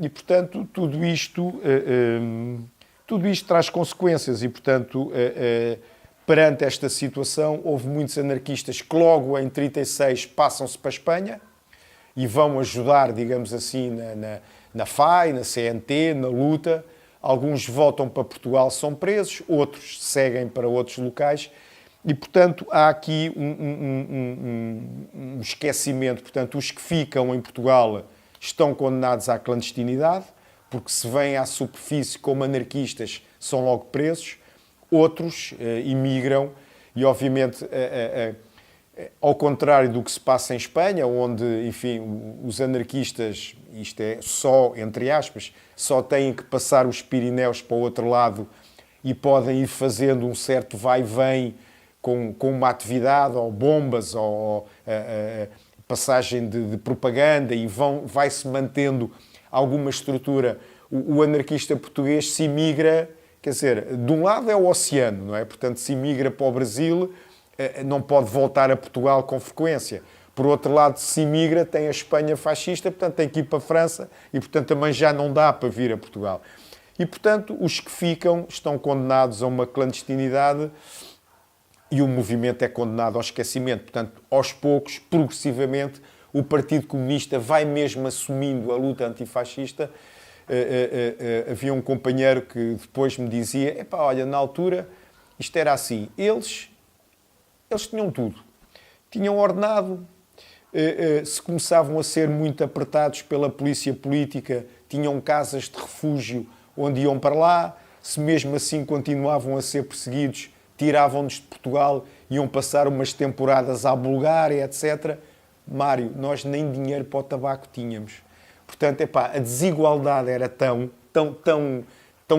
E, portanto, tudo isto traz consequências e, portanto, perante esta situação, houve muitos anarquistas que logo em 36 passam-se para a Espanha e vão ajudar, digamos assim, na FAI, na CNT, na luta. Alguns voltam para Portugal, são presos, outros seguem para outros locais. E, portanto, há aqui um esquecimento. Portanto, os que ficam em Portugal estão condenados à clandestinidade, porque se vêm à superfície como anarquistas, são logo presos. Outros imigram e, obviamente, ao contrário do que se passa em Espanha, onde, enfim, os anarquistas, isto é só, entre aspas, só têm que passar os Pirineus para o outro lado e podem ir fazendo um certo vai-vem com uma atividade, ou bombas, ou passagem de propaganda, e vai-se mantendo alguma estrutura. O anarquista português se imigra, quer dizer, de um lado é o oceano, não é? Portanto, se imigra para o Brasil, não pode voltar a Portugal com frequência. Por outro lado, se imigra, tem a Espanha fascista, portanto tem que ir para a França e, portanto, também já não dá para vir a Portugal. E, portanto, os que ficam estão condenados a uma clandestinidade e o movimento é condenado ao esquecimento. Portanto, aos poucos, progressivamente, o Partido Comunista vai mesmo assumindo a luta antifascista. Havia um companheiro que depois me dizia: epá, olha, na altura isto era assim, eles tinham tudo. Tinham ordenado, se começavam a ser muito apertados pela polícia política, tinham casas de refúgio onde iam para lá, se mesmo assim continuavam a ser perseguidos, tiravam-nos de Portugal, iam passar umas temporadas à Bulgária, etc. Mário, nós nem dinheiro para o tabaco tínhamos. Portanto, epá, a desigualdade era tão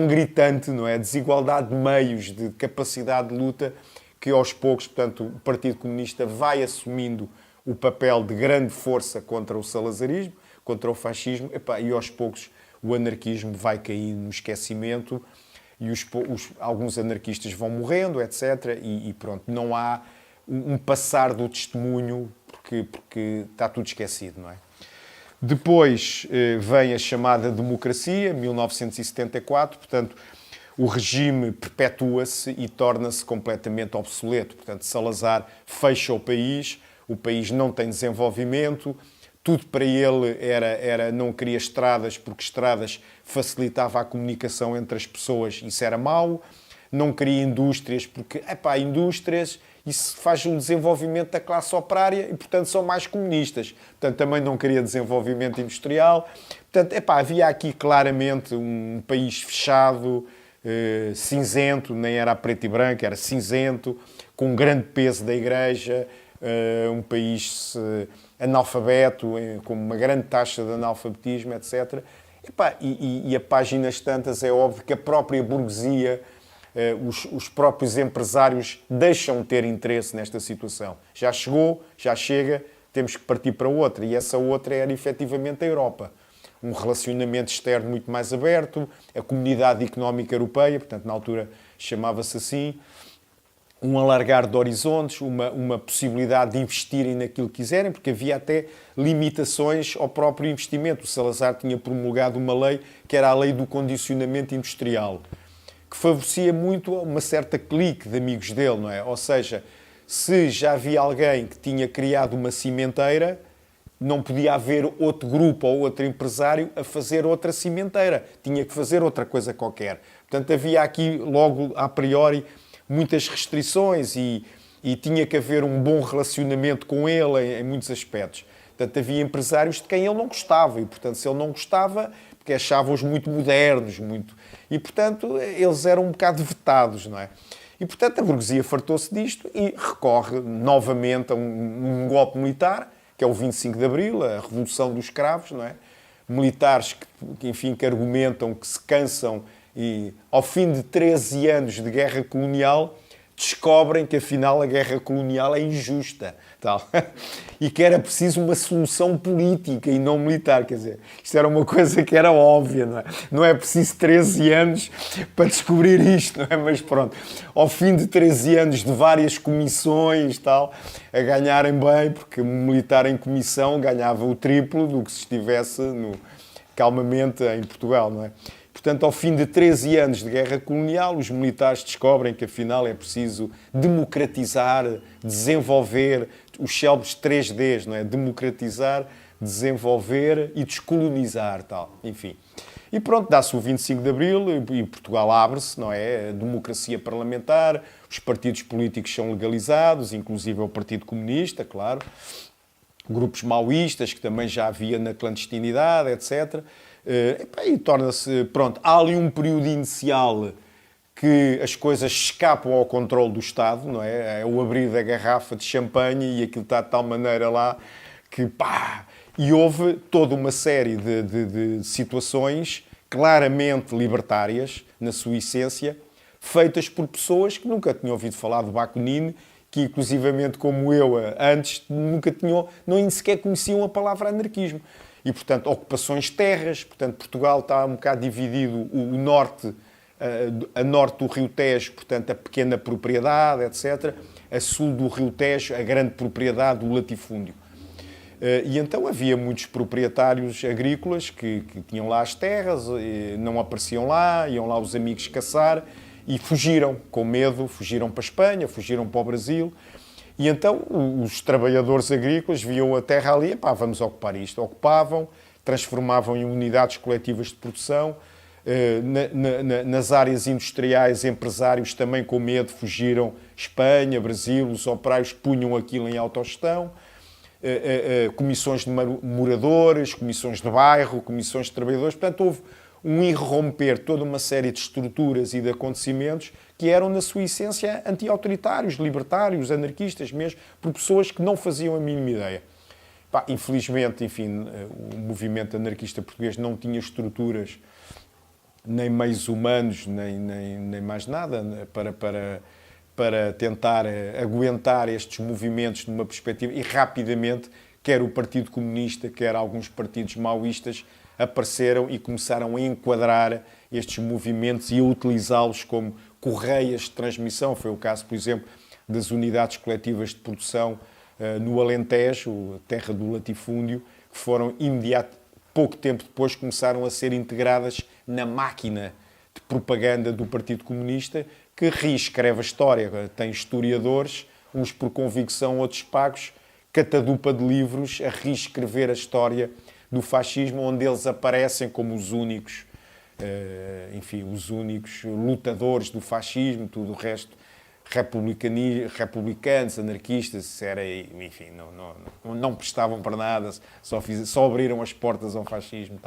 gritante, não é? A desigualdade de meios, de capacidade de luta, que aos poucos, portanto, o Partido Comunista vai assumindo o papel de grande força contra o salazarismo, contra o fascismo, epá, e aos poucos o anarquismo vai cair no esquecimento e alguns anarquistas vão morrendo, etc. E pronto, não há um passar do testemunho porque está tudo esquecido, não é? Depois vem a chamada democracia, 1974, portanto, o regime perpetua-se e torna-se completamente obsoleto. Portanto, Salazar fecha o país não tem desenvolvimento, tudo para ele era não queria estradas, porque estradas facilitava a comunicação entre as pessoas, isso era mau. Não queria indústrias, porque, indústrias, isso faz um desenvolvimento da classe operária e, portanto, são mais comunistas. Portanto, também não queria desenvolvimento industrial. Portanto, havia aqui claramente um país fechado, cinzento, nem era preto e branco, era cinzento, com um grande peso da Igreja, um país analfabeto, com uma grande taxa de analfabetismo, etc. E a páginas tantas é óbvio que a própria burguesia, os próprios empresários deixam de ter interesse nesta situação. Já chegou, já chega, temos que partir para outra. E essa outra era efetivamente a Europa. Um relacionamento externo muito mais aberto, a Comunidade Económica Europeia, portanto, na altura chamava-se assim, um alargar de horizontes, uma possibilidade de investirem naquilo que quiserem, porque havia até limitações ao próprio investimento. O Salazar tinha promulgado uma lei que era a lei do condicionamento industrial, que favorecia muito uma certa clique de amigos dele, não é? Ou seja, se já havia alguém que tinha criado uma cimenteira, não podia haver outro grupo ou outro empresário a fazer outra cimenteira. Tinha que fazer outra coisa qualquer. Portanto, havia aqui, logo, a priori, muitas restrições e tinha que haver um bom relacionamento com ele em muitos aspectos. Portanto, havia empresários de quem ele não gostava e, portanto, se ele não gostava, porque achava-os muito modernos, e, portanto, eles eram um bocado vetados, não é? E, portanto, a burguesia fartou-se disto e recorre novamente a um golpe militar, que é o 25 de Abril, a Revolução dos Cravos, não é? Militares que argumentam que se cansam e, ao fim de 13 anos de guerra colonial, descobrem que afinal a guerra colonial é injusta, tal. E que era preciso uma solução política e não militar. Quer dizer, isto era uma coisa que era óbvia, não é? Não é preciso 13 anos para descobrir isto, não é? Mas pronto, ao fim de 13 anos de várias comissões, tal, a ganharem bem, porque um militar em comissão ganhava o triplo do que se estivesse calmamente em Portugal, não é? Portanto, ao fim de 13 anos de guerra colonial, os militares descobrem que, afinal, é preciso democratizar, desenvolver os célebres 3Ds, não é? Democratizar, desenvolver e descolonizar, tal. Enfim. E pronto, dá-se o 25 de Abril e Portugal abre-se, não é? A democracia parlamentar, os partidos políticos são legalizados, inclusive o Partido Comunista, claro. Grupos maoístas, que também já havia na clandestinidade, etc., e torna-se, pronto, há ali um período inicial que as coisas escapam ao controle do Estado, não é? É o abrir da garrafa de champanhe e aquilo está de tal maneira lá que pá! E houve toda uma série de situações claramente libertárias, na sua essência, feitas por pessoas que nunca tinham ouvido falar de Bakunin, que inclusivamente como eu antes, nunca tinham, nem sequer conheciam a palavra anarquismo. E, portanto, ocupações de terras, portanto, Portugal está um bocado dividido, o norte, a norte do Rio Tejo, portanto, a pequena propriedade, etc. A sul do Rio Tejo, a grande propriedade do latifúndio. E então havia muitos proprietários agrícolas que tinham lá as terras, não apareciam lá, iam lá os amigos caçar e fugiram, com medo, fugiram para a Espanha, fugiram para o Brasil. E então os trabalhadores agrícolas viam a terra ali, e pá, vamos ocupar isto. Ocupavam, transformavam em unidades coletivas de produção. Nas áreas industriais, empresários também com medo fugiram Espanha, Brasil, os operários punham aquilo em autogestão. Comissões de moradores, comissões de bairro, comissões de trabalhadores. Portanto, houve um irromper, toda uma série de estruturas e de acontecimentos que eram, na sua essência, anti-autoritários, libertários, anarquistas mesmo, por pessoas que não faziam a mínima ideia. Pá, infelizmente, enfim, o movimento anarquista português não tinha estruturas, nem meios humanos, nem mais nada, para tentar aguentar estes movimentos numa perspectiva, e rapidamente, quer o Partido Comunista, quer alguns partidos maoístas, apareceram e começaram a enquadrar estes movimentos e a utilizá-los como correias de transmissão. Foi o caso, por exemplo, das unidades coletivas de produção no Alentejo, terra do latifúndio, que foram pouco tempo depois começaram a ser integradas na máquina de propaganda do Partido Comunista, que reescreve a história. Tem historiadores, uns por convicção, outros pagos, catadupa de livros a reescrever a história do fascismo, onde eles aparecem como os únicos, enfim, os únicos lutadores do fascismo, tudo o resto republicanos, anarquistas, enfim, não prestavam para nada, só abriram as portas ao fascismo e tal.